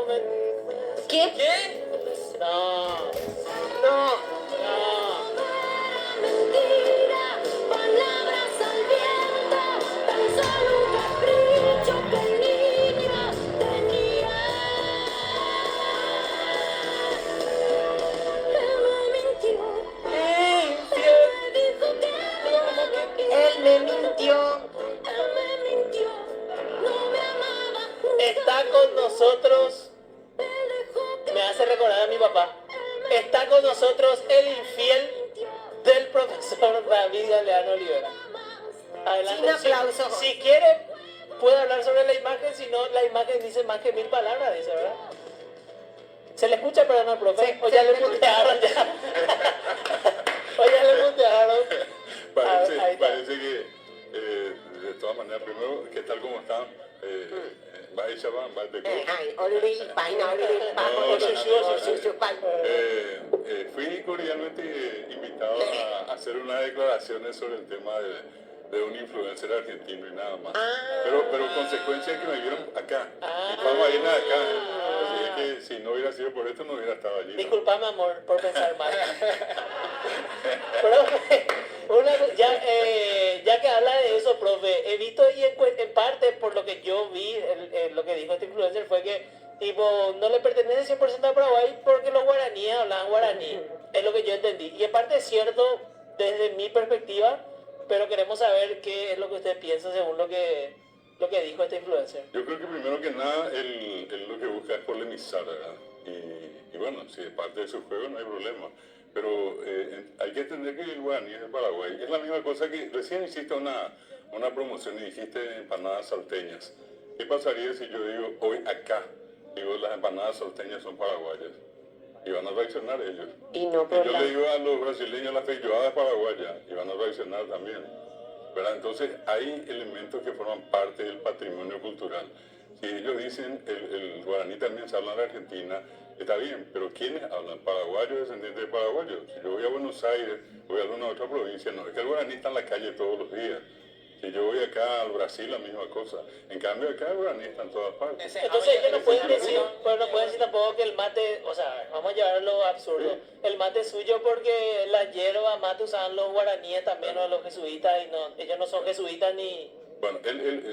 momento. ¿Qué? ¿Qué? No. No. No. Mentira, palabras al viento, tan solo un capricho que el niño tenía. Él me mintió, Infiel. me dijo que ¿Cómo que? Él me mintió. él me mintió, no me amaba. Está con nosotros. Me dejó que Me hace recordar a mi papá. Está con nosotros el infiel del profesor David Galeano Olivera. Adelante. Sin aplausos. Si quiere, puede hablar sobre la imagen. Si no, la imagen dice más que 1000 palabras, dice, ¿verdad? Se le escucha, pero no, profe. Sí, O se ya le le mutearon ya. O ya le mutearon. Ahí está. Parece que, de todas maneras, primero, ¿qué tal como están? Va a Chaban, va de Ay, orri, paina, orri, pa, No, orri, no, orri, pa. Fui cordialmente invitado a hacer unas declaraciones sobre el tema de un influencer argentino y nada más. Pero consecuencia es que me vieron acá. Mi fama viene de acá. Así es que si no hubiera sido por esto, no hubiera estado allí. ¿no? Disculpame, amor, por pensar mal. Profe, ya que habla de eso, profe, he visto y en parte por lo que yo vi, lo que dijo este influencer fue que tipo no le pertenece 100% a Paraguay porque los guaraníes hablaban guaraní. Es lo que yo entendí. Y en parte es cierto desde mi perspectiva, pero queremos saber qué es lo que usted piensa según lo que dijo este influencer. Yo creo que primero que nada, él lo que busca es polemizar, ¿verdad? Y bueno, si es parte de su juego no hay problema. Pero hay que entender que el guaraní es de Paraguay. Es la misma cosa que recién hiciste una promoción y dijiste empanadas salteñas. ¿Qué pasaría si yo digo hoy acá, digo las empanadas salteñas son paraguayas? Y van a reaccionar ellos. Y no Y por yo la... le digo a los brasileños la feijoada es paraguaya y van a reaccionar también. ¿Verdad? Entonces hay elementos que forman parte del patrimonio cultural. Si ellos dicen el guaraní también se habla en la Argentina, está bien, pero ¿quiénes hablan? ¿Paraguayos, descendientes de paraguayos? Si yo voy a Buenos Aires, voy a alguna otra provincia, no, es que el guaraní está en la calle todos los días. Si yo voy acá al Brasil, la misma cosa. En cambio, acá el guaraní está en todas partes. Entonces ellos no pueden decir, pero no pueden decir tampoco que el mate, o sea, vamos a llevar a lo absurdo, el mate es suyo porque la hierba mate usaban los guaraníes también o los jesuitas y no, ellos no son jesuitas ni... Bueno,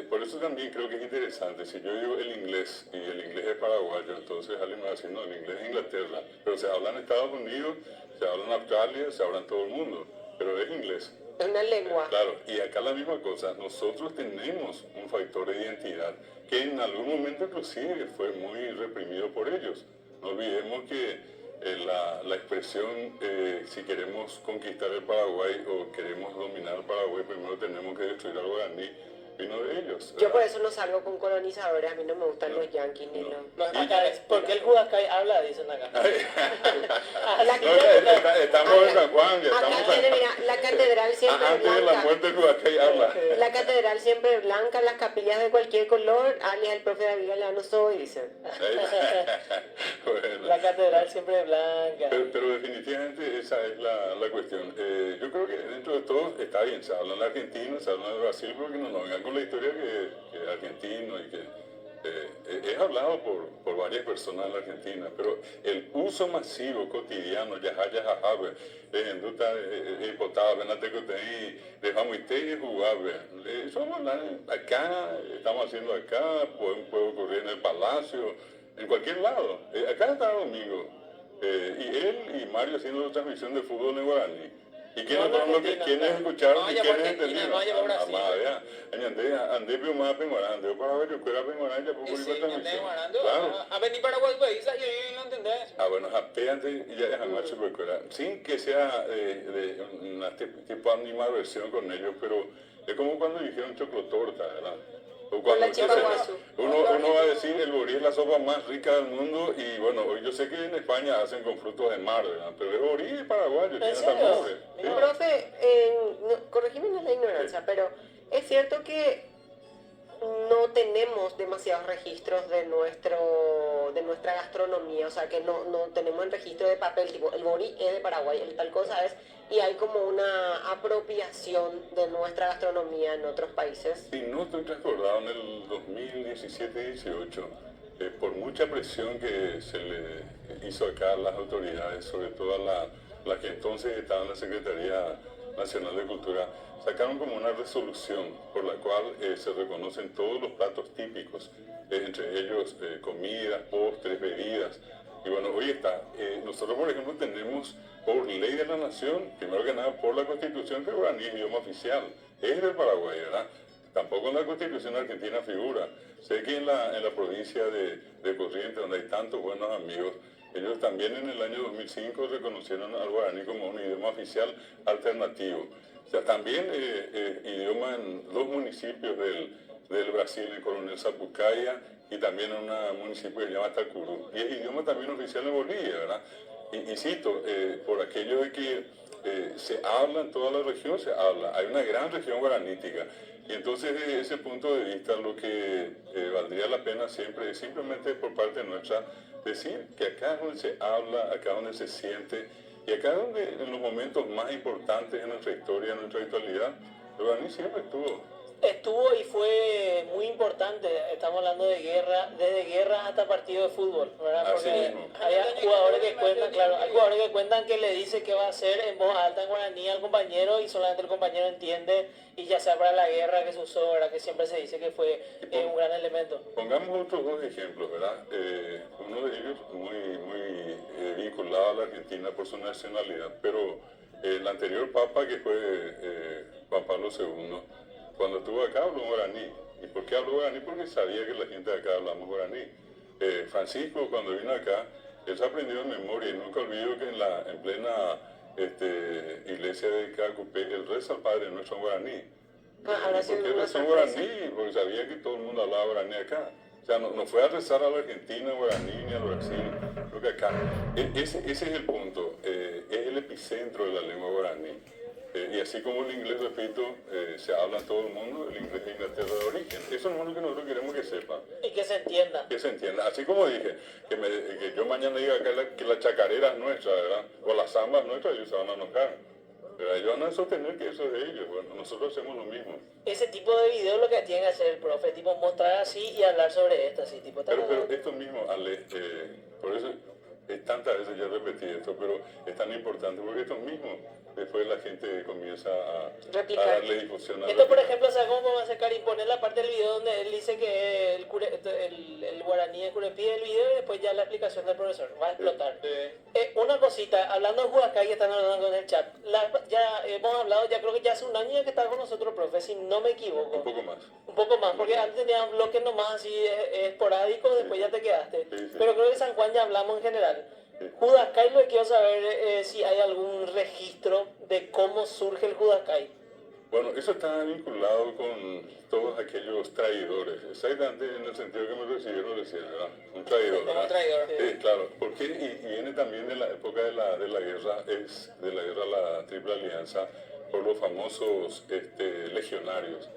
por eso también creo que es interesante. Si yo digo el inglés y el inglés es paraguayo, entonces alguien me va a decir, no, el inglés es Inglaterra. Pero se habla en Estados Unidos, se habla en Australia, se habla en todo el mundo, pero es inglés. Es una lengua. Claro, y acá la misma cosa, nosotros tenemos un factor de identidad que en algún momento inclusive fue muy reprimido por ellos. No olvidemos que la expresión, si queremos conquistar el Paraguay o queremos dominar el Paraguay, primero tenemos que destruir al guaraní, vino de ellos. Yo por eso no salgo con colonizadores, a mí no me gustan los yanquis ni los... No, acá es porque el Judascay habla, dicen acá. Estamos en San Juan, ya estamos Acá tiene, mira, la catedral siempre antes de la blanca. muerte de Judacay habla. La catedral siempre blanca, las capillas de cualquier color, alias el profe David Galeano soy, dicen. Bueno. La catedral siempre es blanca. Pero definitivamente esa es la cuestión. Yo creo que dentro de todo está bien, se habla en argentino, se habla en Brasil, porque no nos vengan con la historia que es argentino y que es hablado por varias personas en la Argentina, pero el uso masivo, cotidiano, yaja, jajabe, enduta, hipotada, venatecotei, dejamos y jugable. Eso acá, estamos haciendo acá, puede ocurrir en el Palacio, en cualquier lado. Acá está Domingo. Y él y Mario haciendo transmisión de fútbol en guaraní. ¿Y quiénes fueron los que quiénes escucharon y quiénes entendieron? Andé pero más penguarán, para ver yo era penguarán ya poco iba transmisión. Claro. A ver, ni Paraguay país, yo no entendés. Bueno, apeante y ya jamás se recuerda. Sin que sea de una tipo animadversión con ellos, pero es como cuando dijeron choclotorta, ¿verdad? O cuando uno va a decir el borí es la sopa más rica del mundo y bueno, yo sé que en España hacen con frutos de mar, ¿verdad? Pero el borí es paraguayo, tiene hasta nombre. ¿Sí? Profe, corregime en la ignorancia, pero es cierto que no tenemos demasiados registros de nuestra gastronomía, o sea que no tenemos el registro de papel, tipo el borí es de Paraguay, el tal cosa es, y hay como una apropiación de nuestra gastronomía en otros países. Y no estoy recordado en el 2017-18, por mucha presión que se le hizo acá a las autoridades, sobre todo a las que entonces estaban en la Secretaría Nacional de Cultura, sacaron como una resolución por la cual se reconocen todos los platos típicos, entre ellos comidas, postres, bebidas. Y bueno, hoy está. Nosotros, por ejemplo, tenemos por ley de la nación, primero que nada por la Constitución, que el guaraní es idioma oficial, es del Paraguay, ¿verdad? Tampoco en la Constitución argentina figura. Sé que en la provincia de Corrientes, donde hay tantos buenos amigos, ellos también en el año 2005 reconocieron al guaraní como un idioma oficial alternativo. O sea, también idioma en 2 municipios del Brasil, en Coronel Sapucaia, y también en un municipio que se llama Tacurú. Y es idioma también oficial en Bolivia, ¿verdad? Insisto, por aquello de que se habla en toda la región, se habla. Hay una gran región guaranítica. Y entonces, desde ese punto de vista, lo que valdría la pena siempre es simplemente por parte nuestra decir que acá es donde se habla, acá es donde se siente, y acá es donde en los momentos más importantes en nuestra historia, en nuestra actualidad, el guaraní siempre estuvo. Estuvo y fue muy importante, estamos hablando de guerra, desde guerra hasta partido de fútbol, ¿verdad? Así Porque mismo. hay jugadores que cuentan, claro, hay jugadores que cuentan que le dice que va a hacer en voz alta en guaraní al compañero y solamente el compañero entiende, y ya sea para la guerra que se usó, ¿verdad? Que siempre se dice que fue un gran elemento. Pongamos otros 2 ejemplos, ¿verdad? Uno de ellos muy vinculado a la Argentina por su nacionalidad, pero el anterior papa, que fue Juan Pablo II, cuando estuvo acá habló guaraní. ¿Y por qué habló guaraní? Porque sabía que la gente de acá hablamos guaraní. Francisco, cuando vino acá, él se aprendió de memoria, y nunca olvido que en plena iglesia de Cacupé, él reza al Padre Nuestro en guaraní. Ahora sí ¿Por qué una rezó en sorpresa. guaraní? Porque sabía que todo el mundo hablaba guaraní acá. O sea, no fue a rezar a la Argentina, guaraní, ni al Brasil, creo que acá. Ese es el punto, es el epicentro de la lengua guaraní. Y así como el inglés, repito, se habla en todo el mundo, el inglés de Inglaterra de origen. Eso es lo que nosotros queremos que sepan. Y que se entienda. Que se entienda. Así como dije, que yo mañana diga que la chacarera es nuestra, ¿verdad? O la samba es nuestra, ellos se van a enojar. Pero ellos van a sostener que eso es de ellos. Bueno, nosotros hacemos lo mismo. Ese tipo de video es lo que tiene que hacer el profe, tipo mostrar así y hablar sobre esto, así, tipo. Pero esto mismo, Ale, por eso tantas veces ya repetí esto, pero es tan importante porque esto mismo, después la gente comienza a darle difusión a Esto, por ejemplo, ¿sabes cómo vamos a sacar y poner la parte del video donde él dice que el guaraní de Curepí del video y después ya la explicación del profesor? Va a explotar. Una cosita, hablando de Huacay, que están hablando en el chat, ya hemos hablado, ya creo que ya hace un año ya que estaba con nosotros, profe, si no me equivoco. Un poco más. Un poco más, porque antes teníamos bloques nomás así esporádicos, después ya te quedaste. Sí. Pero creo que San Juan ya hablamos en general. Judascay, lo que quiero saber si hay algún registro de cómo surge el Judascay. Bueno, eso está vinculado con todos aquellos traidores, exactamente en el sentido que me recibieron recién, ¿verdad? Un traidor, ¿verdad? Un traidor. Claro, porque y viene también de la época de la guerra, de la Triple Alianza, por los famosos legionarios,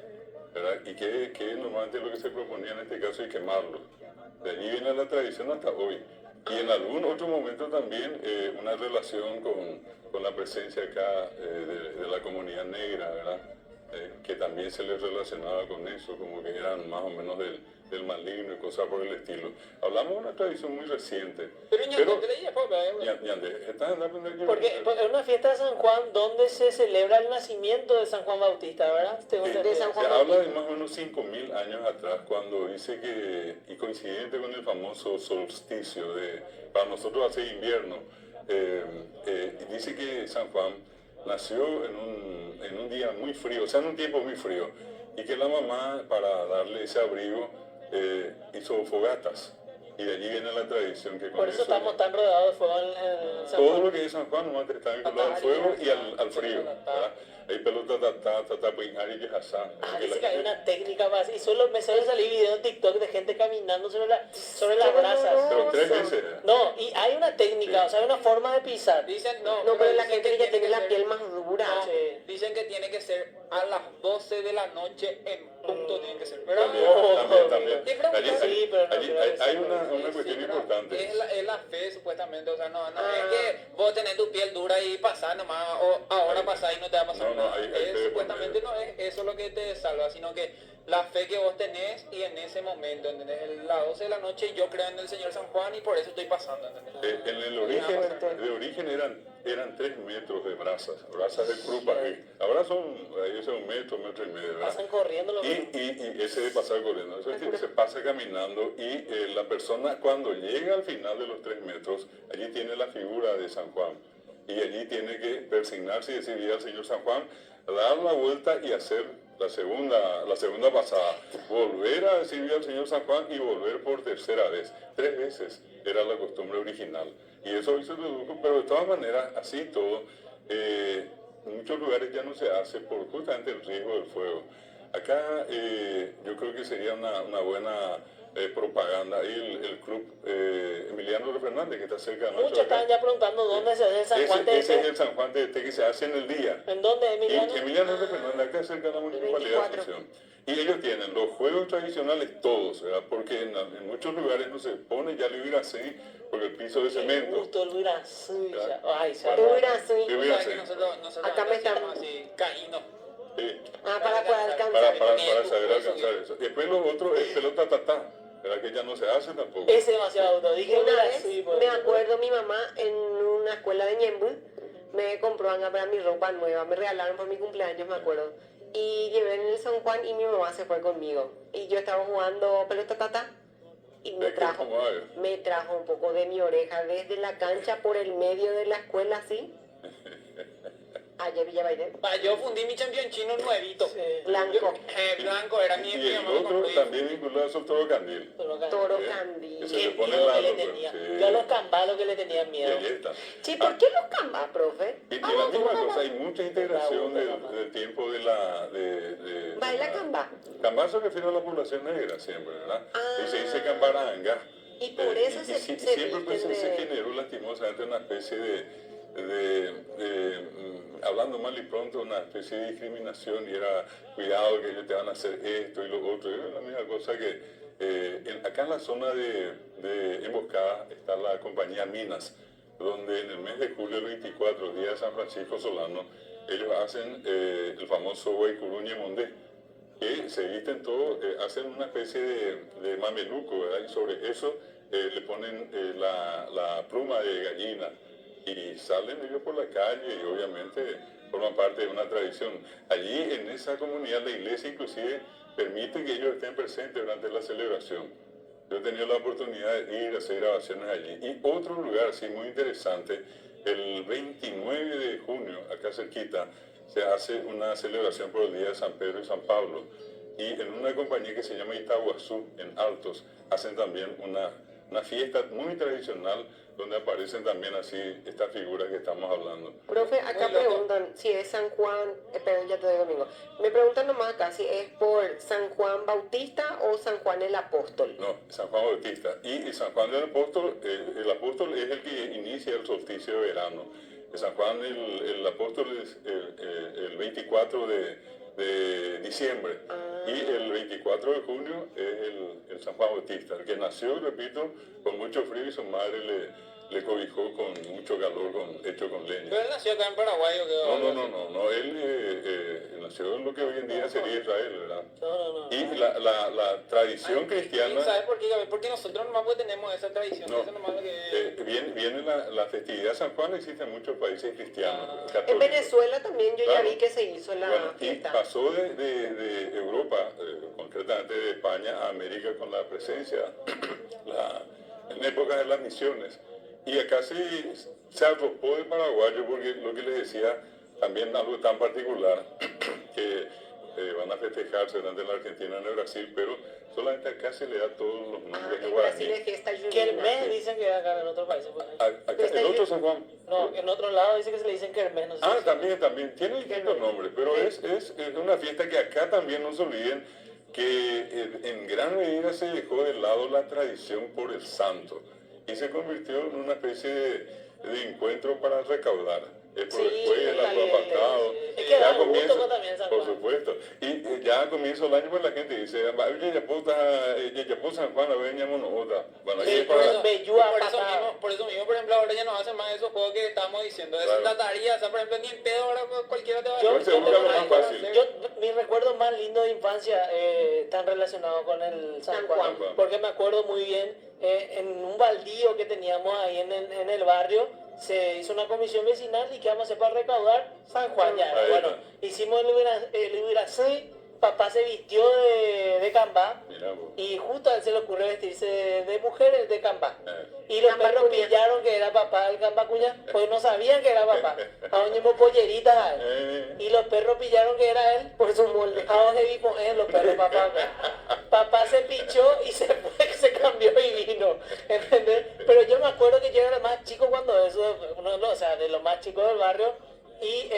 ¿verdad? Y que normalmente lo que se proponía en este caso es quemarlos. De allí viene la tradición hasta hoy. Y en algún otro momento también una relación con la presencia acá de la comunidad negra, ¿verdad? Que también se les relacionaba con eso, como que eran más o menos del maligno y cosas por el estilo. Hablamos de una tradición muy reciente. Pero Ñandé le dije, Ñandé, ¿estás en aprender que Porque es una fiesta de San Juan donde se celebra el nacimiento de San Juan Bautista, ¿verdad? De San Juan Se habla de más o menos 5.000 años atrás, cuando dice que, y coincidente con el famoso solsticio, para nosotros hace invierno, dice que San Juan nació en un día muy frío, o sea, en un tiempo muy frío, y que la mamá, para darle ese abrigo, hizo fogatas. Y de allí viene la tradición que con Por eso estamos tan rodeados de fuego en San todo Juan. lo que es San Juan nomás está vinculado al fuego y al frío, ¿verdad? Hay pelota y que asá. Dice que hay una técnica más. Y solo me suele salir videos en TikTok de gente caminando sobre las brasas. Pero 3 veces. No, y hay una técnica, o sea, hay una forma de pisar. Dicen, No, pero la dicen gente que ya tiene la ser- piel más dura. No, Sí. dicen que tiene que ser a las 12 de la noche en punto, tiene que ser. Pero También. Te pregunto, sí, pero no creo que Hay sea una cuestión importante. es la fe, supuestamente. O sea, no es que vos tenés tu piel dura y pasar nomás, o ahora pasar y no te va a pasar No, no, nada. hay fe de por Supuestamente medio. no es eso lo que te salva, sino que la fe que vos tenés y en ese momento, ¿entendés? Las 12 de la noche yo creo en el Señor San Juan y por eso estoy pasando, ¿entendés? En el origen eran 3 metros de brasas de krupa. Ahora ahí es 1 metro y medio, ¿verdad? Pasan corriendo los Y ese de pasar corriendo, eso es que se pasa caminando y la persona cuando llega al final de los 3 metros, allí tiene la figura de San Juan. Y allí tiene que persignarse y decirle al Señor San Juan, dar la vuelta y hacer la segunda pasada. Volver a decirle al Señor San Juan y volver por tercera vez. 3 veces era la costumbre original. Y eso hoy se redujo, pero de todas maneras, así todo, en muchos lugares ya no se hace por justamente el riesgo del fuego. Acá yo creo que sería una buena propaganda. Ahí el club Emiliano Fernández, que está cerca de Muchos nosotros acá. estaban ya preguntando dónde se hace el San Juan de Ese es este. el San Juan de que se hace en el día. ¿En dónde, Emiliano? Y Emiliano Fernández, acá cerca de la Municipalidad de 24. Asunción. Y ellos tienen los juegos tradicionales todos, ¿verdad? Porque en muchos lugares no se pone ya el así porque el piso de Qué cemento. gusto el Huirazú. Ya. Ay, se El Huirazú. Sí, Vos mira, sabés que sí. nosotros Acá me están- decimos así, caíno. Sí. para poder alcanzar. Para saber alcanzar eso. Después lo otro es pelota tatá, ¿verdad? Que ya no se hace tampoco. Es demasiado auto. Dije Una vez Huirazú. pues. me acuerdo mi mamá en una escuela de Ñemby me compró a para mi ropa nueva, me regalaron por mi cumpleaños, me acuerdo. Y llevé en el San Juan y mi mamá se fue conmigo. Y yo estaba jugando pelota tata y Es que como hay. me trajo un poco de mi oreja desde la cancha por el medio de la escuela así. Allá Villa Bailén. Yo fundí mi champion chino nuevito. Sí. Blanco. Blanco era mi Y el mamá me otro compró y- también vinculado a eso, Toro Candil. Toro Sí. Candil. Ese Qué le pone miedo la que le loca, tenía. sí. Yo a los cambalos que le tenía Y miedo. ahí está. Sí, ¿por qué los cambas, profe? Y Ah, la no, misma no, cosa, no. hay mucha integración del tiempo de la... Baila camba. Cambá se refiere a la población negra siempre, ¿verdad? Ah. Y se dice cambaranga. Y por eso y se siempre pues, visten se de- generó lastimosamente una especie hablando mal y pronto, una especie de discriminación y era cuidado que ellos te van a hacer esto y lo otro. Y es la misma cosa que acá en la zona de Emboscada está la compañía Minas, donde en el mes de julio, el 24, día de San Francisco Solano, ellos hacen el famoso Guaycuruñe Mondé, que se visten todo, hacen una especie de mameluco, ¿verdad? Y sobre eso le ponen la pluma de gallina y salen ellos por la calle y obviamente forman parte de una tradición. Allí en esa comunidad la iglesia inclusive permite que ellos estén presentes durante la celebración. Yo he tenido la oportunidad de ir a hacer grabaciones allí. Y otro lugar así muy interesante, el 29 de junio, acá cerquita, se hace una celebración por el Día de San Pedro y San Pablo. Y en una compañía que se llama Itaguazú, en Altos, hacen también una fiesta muy tradicional donde aparecen también así estas figuras que estamos hablando. Profe, acá Muy loco. preguntan si es San Juan, perdón, ya te doy domingo. Me preguntan nomás acá si es por San Juan Bautista o San Juan el Apóstol. No, San Juan Bautista. Y San Juan el Apóstol es el que inicia el solsticio de verano. San Juan el Apóstol es el 24 de diciembre. Y el 24 de junio es el San Juan Bautista, el que nació, repito, con mucho frío y su madre le cobijó con mucho calor hecho con leña. Pero él nació acá en Paraguay o qué. No, él nació en lo que hoy en día sería Israel, ¿verdad? No. Y la tradición cristiana... ¿Sabes por qué? Porque nosotros nomás pues tenemos esa tradición. No, Eso nomás lo que... viene la festividad de San Juan, existe en muchos países cristianos, En católicos. Venezuela también yo ya Claro. vi que se hizo la Bueno, y fiesta. pasó de Europa, concretamente de España, a América con la presencia, en épocas de las misiones. Y acá se arropó de paraguayo porque lo que les decía, también algo tan particular, que van a festejarse durante la Argentina en el Brasil, pero solamente acá se le da todos los nombres en En guaraní. Brasil es fiesta Que el mes junina. dicen que acá en otros países. Pues. Acá, el otro San Juan. No, en otro lado dice que se le dicen Kermés. No sé si- También, tiene distintos nombres, pero es una fiesta que acá también no se olviden que en gran medida se dejó de lado la tradición por el santo y se convirtió en una especie de encuentro para recaudar. es por Sí, escuela, por totalmente. apartado. Es que da Ya gusto comienza, también San por Juan. supuesto. Y ya a comienzo del año, pues la gente dice, oye, ya puedo San Juan, a ver, otra. Bueno, Sí, y es Por para... eso, Bellúa, por eso patada. mismo, por eso mismo, por ejemplo, ahora ya no hacen más esos juegos que estábamos diciendo. Es Claro. la tarea, o sea, por ejemplo, ni en pedo ahora cualquiera te va a Yo- se yo busca tengo lo una- más fácil. Mis recuerdos más lindos de infancia están relacionados con el San San Juan, Juan. porque me acuerdo muy bien, en un baldío que teníamos ahí en el barrio, se hizo una comisión vecinal y ¿qué vamos a hacer para recaudar? San Juan ya. Ahí Bueno, está. hicimos el Ibirací, papá se vistió de cambá Mira vos. y justo a él se le ocurrió vestirse de mujer, el de cambá. Y los Cambá perros cuña. pillaron que era papá el gamba cuña, pues no sabían que era papá. Ahora llevamos polleritas a él. Y los perros pillaron que era él por su molde. Ahora se vimos los perros papá. Papá se pichó y se fue, se cambió y vino. ¿Entendés? Pero yo me acuerdo que yo era el más chico cuando eso, o sea, de los más chicos del barrio. Y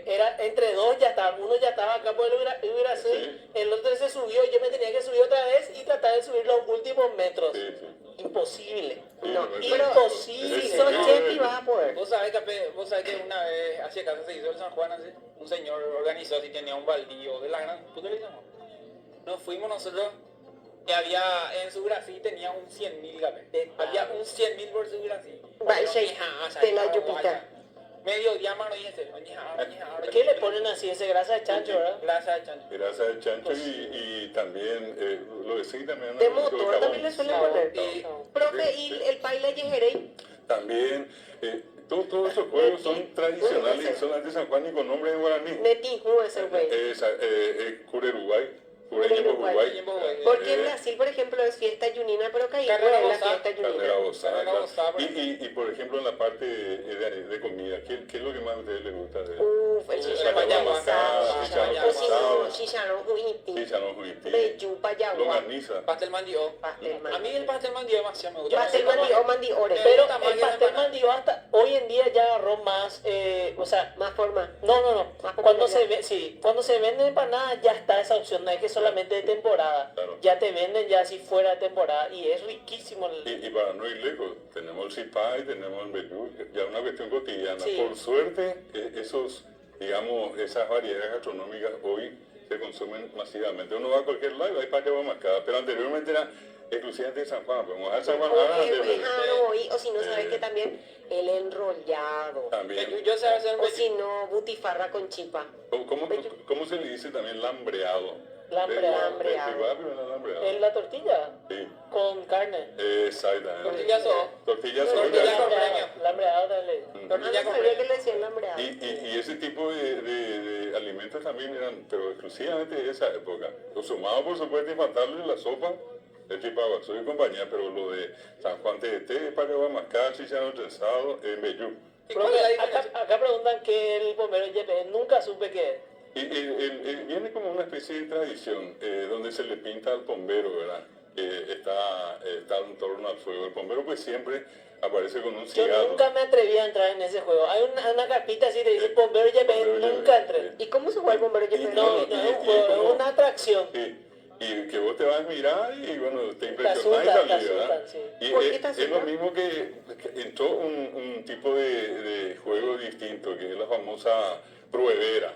era entre dos ya estaban, uno ya estaba acá por el Ibirací, Sí. el otro se subió, yo me tenía que subir otra vez y tratar de subir los últimos metros. Sí, sí. Imposible. No, Sí, pero imposible. si Sí, sos sí. Chepi vas a poder. Vos sabés, Capé, vos sabés que una vez, hacia casa se hizo el San Juan, así, un señor organizó así, tenía un baldío de la gran puta le llamó. Nos fuimos nosotros, y había, en su grafí tenía un 100.000, Capé. Había un 100.000 por su grafí. Va, Sheikh, te la yupita. Medio día mano y ese, ¿Qué le ponen así? Ese grasa de chancho, ¿verdad? Grasa de chancho. Grasa de chancho y también, lo decía también... De ¿no? motor Jabón. también le suelen Jabón. poner. Y- Profe, ¿y el paila yejerey? También, todos esos juegos son tradicionales y son de San Juan y con nombre en guaraní. Netiju ese güey. Cure Uruguay, Cure Cure Uruguay. Uruguay. Porque en Brasil, por ejemplo, es fiesta yunina, pero Caigüe Carrera es la Bozá. fiesta Carrera yunina. Bozá, Carrera claro. Bozá, por Y por ejemplo en la parte de comida, ¿qué es lo que más a ustedes les gusta? Uf, el chicharrón Payaguá, asado, chicharrón o si no, chicharrón juiti, Chicharrón juití, bellú, payaguá, longaniza. Pastel mandio. pastel A mí mandi. el pastel mandio demasiado me gusta. Pastel No sé mandi cómo- o mandi ore. Pero gusta más el que la pastel empanada. mandio hasta hoy en día ya agarró más, o sea, Más forma. no. Más Cuando se popularidad. ve, sí, cuando se venden empanadas ya está esa opción, no es que solamente de temporada. Claro. Ya te venden ya así fuera de temporada y es riquísimo. Y para no ir lejos, tenemos el cipá y tenemos el bellú, ya una cuestión cotidiana. Sí. Por suerte, digamos, esas variedades gastronómicas hoy se consumen masivamente. Uno va a cualquier lado y hay payaguá mascada, pero anteriormente era exclusivamente de San Juan. Podemos dejar San Juan ahora O si no, sabes que también el enrollado. también. Yo sé hacer O si no, butifarra con chipa. ¿Cómo se le dice también lambreado? Lambreado. En la tortilla Sí, con carne. exactamente. Tortilla soda. Tortilla Tortilla soda. con premio. Lambreado, dale. Mm. Tortilla No con sabía premio. que le decían lambreado. Y ese tipo de alimentos también eran, pero exclusivamente de esa época. Lo sumado, por supuesto, infaltable la sopa de chipaguazú y compañía, pero lo de San Juan TDT, payaguá mascada, chicharrón trenzado, en Bellú. ¿Y cuál es la diferencia? Acá preguntan que el bombero Yepe, nunca supe qué es. Viene como una especie de tradición donde se le pinta al bombero, ¿verdad? Está en torno al fuego. El bombero pues siempre aparece con un Yo cigarro. nunca me atreví a entrar en ese juego. Hay una carpita así que dice bombero Yepe, Bombero nunca Yepe, entré. ¿Y cómo se juega el bombero yepe? No, no es un juego, es una atracción. Y que vos te vas a mirar y bueno, te impresionás y asustan, salís, te ¿verdad? asustan, sí. Y ¿Por qué te es lo asustan? mismo que entró un tipo de juego distinto, que es la famosa pruebera.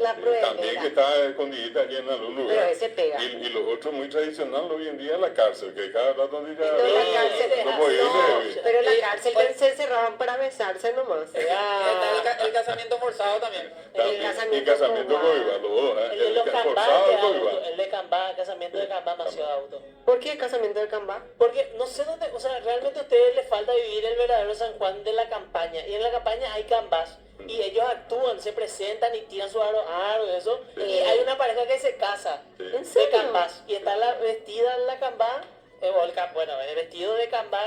La pruebera. También que está escondidita allí en algún lugar. Pero ese pega. Y lo otro muy tradicional hoy en día es la cárcel, que cada rato diga... No, la cárcel, no podía no, irse. pero en la cárcel se encerraban para besarse nomás. Está el casamiento forzado también. También, casamiento y casamiento con coiba, los dos, El de los forzado cambás, y coiba. el de cambá, casamiento de cambá, demasiado auto. ¿Por qué el casamiento del cambá? Porque no sé dónde, o sea, realmente a ustedes les falta vivir el verdadero San Juan de la campaña. Y en la campaña hay cambás. Y ellos actúan, se presentan y tiran su aro y eso. Sí. Y hay una pareja que se casa Sí. ¿En de serio? cambás. Y está vestida en la cambá, el vestido de cambá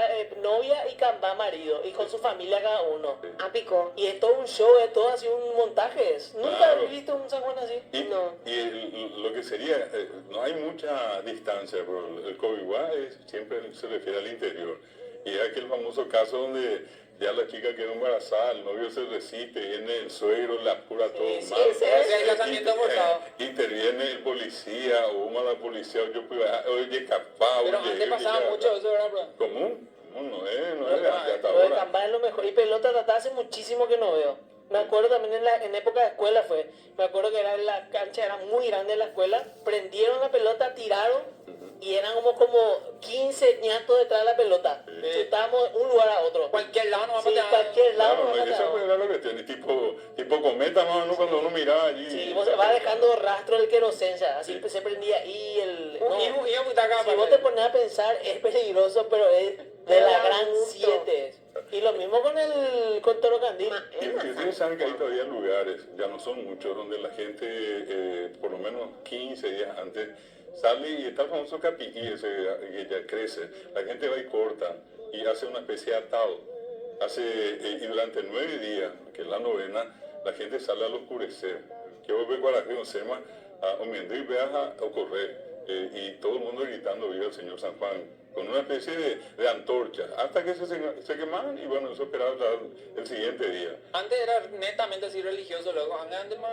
novia y cambá marido. Y con su familia cada uno. Sí. Ah, picó. Y es todo un show, es todo así un montaje. Nunca Claro. he visto un San Juan así. No. Lo que sería, no hay mucha distancia, pero el Cobihuá siempre se refiere al interior. Y es aquel famoso caso donde ya la chica quedó embarazada, el novio se resiste, viene el suegro, le apura todo sí, mal. ese es el casamiento forzado. Interviene el policía, o una la policía, oye, capaz, Pero antes pasaba mucho eso, ¿verdad, bro? Común, no es No, hasta Lo de ahora. cambá es lo mejor. Y pelota tata hace muchísimo que no veo. Me acuerdo también en época de escuela fue. Me acuerdo que era en la cancha, era muy grande la escuela. Prendieron la pelota, tiraron y eran como 15 ñatos detrás de la pelota. Chutábamos de un lugar a otro. Cualquier lado no vamos Sí, a cualquier lado. Claro, nos esa pateaban. era la cuestión, y tipo cometa más o menos cuando uno miraba allí. Sí, vos va dejando rastro del queroseno, así se prendía y el... no, Y a butaca, si vos te pones a pensar, es peligroso, pero es de la gran 7. Y lo mismo con Toro Candil. Y ustedes saben que hay todavía lugares, ya no son muchos, donde la gente, por lo menos 15 días antes, sale y está el famoso capiquí ese que ya crece. La gente va y corta y hace una especie de atado. Y durante 9 días, que es la novena, la gente sale al oscurecer. Que vos ves Guarají, Sema, a Omiendri, veas a correr. Y todo el mundo gritando viva el Señor San Juan, con una especie de antorcha, hasta que se quemaban y bueno, eso esperaba el siguiente día. Antes era netamente así religioso, luego antes más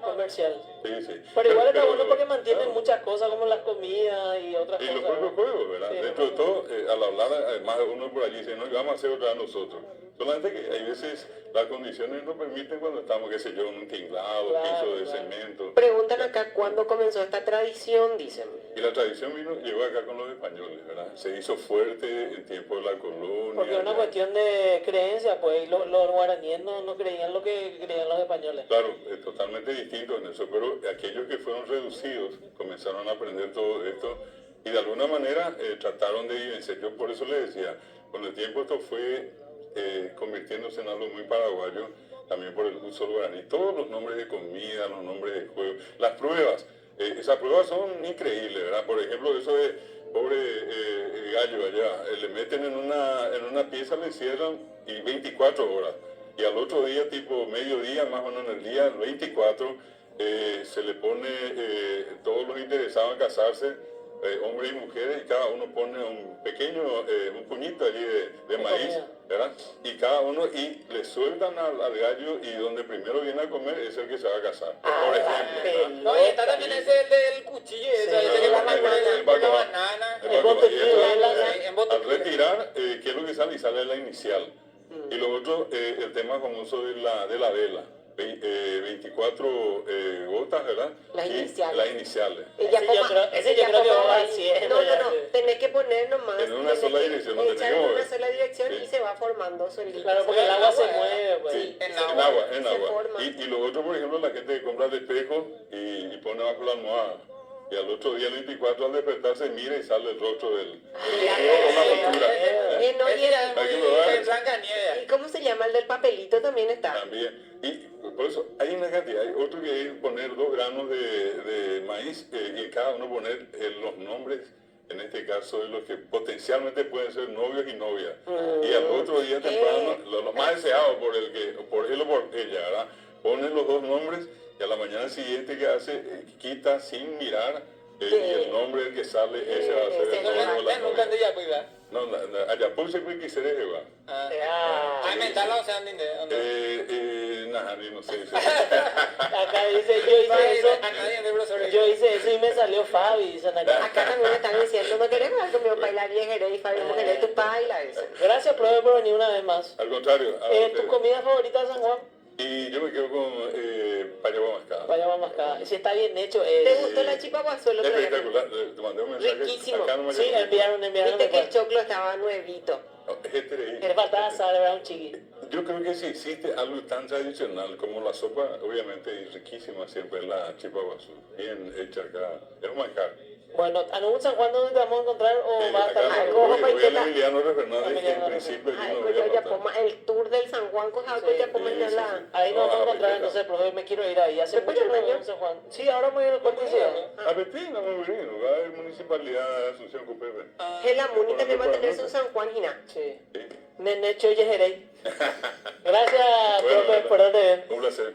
Comercial. Sí. Pero igual está bueno porque mantienen muchas cosas como las comidas y otras Y cosas. los propios juegos, ¿verdad? Sí, Dentro de todo, al hablar, además uno por allí dice, no, vamos a hacer otra nosotros. Solamente que hay veces las condiciones no permiten cuando estamos, qué sé yo, en un tinglado, Claro, piso de claro. cemento. Preguntan acá cuándo comenzó esta tradición, dicen. Y la tradición llegó acá con los españoles, ¿verdad? Se hizo fuerte en tiempo de la colonia. Porque es una ya. cuestión de creencia, pues y los guaraníes no creían lo que creían los españoles. Claro, es totalmente distinto en eso, pero aquellos que fueron reducidos comenzaron a aprender todo esto y de alguna manera trataron de vivenciar. Yo por eso le decía, con el tiempo esto fue convirtiéndose en algo muy paraguayo, también por el uso del guaraní. Todos los nombres de comida, los nombres de juego, las pruebas, esas pruebas son increíbles, ¿verdad? Por ejemplo, eso de pobre gallo allá, le meten en una pieza, le encierran y 24 horas. Y al otro día, tipo mediodía, más o menos en el día 24, se le pone todos los interesados en casarse, hombres y mujeres, y cada uno pone un pequeño, un puñito allí de maíz, comida. ¿verdad? Y cada uno, y le sueltan al gallo, y donde primero viene a comer es el que se va a casar, por ejemplo, ¿verdad? No, y está también ese el del cuchillo, ese que la va banana. por la banana. El El botequín, en al botequín. retirar, ¿qué es lo que sale? Y sale la inicial. Y lo otro, el tema famoso de la vela. 24 gotas, ¿verdad? Las Y iniciales. las iniciales. Ella Ese yo coma- creo- ese yo ella creo que coma va ahí. al cielo No, ya, no, sí. tenés que poner nomás. En una tenés sola que dirección, no echar tenés que en una mover. sola dirección Sí. y se va formando solito. Claro, porque el agua se agua, mueve, pues. Sí, en en agua. agua, Se en agua. forma. Y lo otro, por ejemplo, la gente que compra el espejo y pone bajo la almohada. Y al otro día, el 24, al despertarse, mira y sale el rostro del... con la factura. No, y Ese era Hay que probar. muy Blancanieves. ¿Y cómo se llama? El del papelito también está. También. Y por eso hay una cantidad. Hay otro que es poner 2 granos de maíz y cada uno poner los nombres, en este caso, de los que potencialmente pueden ser novios y novias. Y al otro día temprano, los más deseados por él o por ella, ¿verdad? Ponen los 2 nombres y a la mañana siguiente que hace, quita sin mirar y el nombre del que sale, ese va a ser el novio o la Nunca novia. andé ya, pues, ¿verdad? No, allá puse que quisiera llevar. Ah, mental, o sea, No sé. Acá dice, yo hice eso. A nadie de profesor. Yo hice eso y me salió Fabi, dicen acá. Acá también me están diciendo, no queremos ver con mi papá y la vieja y Fabio, mujer, tu paila, dicen. Gracias, profe, por venir una vez más. Al contrario. ¿Tu comida favorita de San Juan? Y yo me quedo con payaba mascada. Vaya más acá. Si está bien hecho, ¿Te es... gustó la chipa guazú el otro día? Espectacular. Te mandé un mensaje. Riquísimo. Acá no me Sí, llegó. enviaron Viste que el después. choclo estaba nuevito. Es este Le faltaba sal, era un chiqui. Yo creo que si existe algo tan tradicional como la sopa, obviamente es riquísima siempre la chipa guazú. Bien hecha acá. Es un manjar. Bueno, ¿a un San Juan dónde te vamos a encontrar o va a estar Acá algo? por Ojo, voy al Paiteta. Emiliano Fernández, que Emiliano en principio allí Ay, no pues voy a yo ya faltar. pongo el tour del San Juan, coja, pues ya pongo sí, en sí, la... sí. Ahí nos vamos a encontrar, Paiteta. entonces, profe, me quiero ir ahí. Hace ¿Después mucho del que no voy baño? a San Juan. Sí, ahora muy bien el cuarto ciudad. A Betina, muy bien. Va a haber municipalidad de Asunción Cupepe. La Muni también va a tener su San Juan, Gina. Sí. Sí. Nenecho Yejerey. Gracias, Bueno, profe, por darte bien. un placer.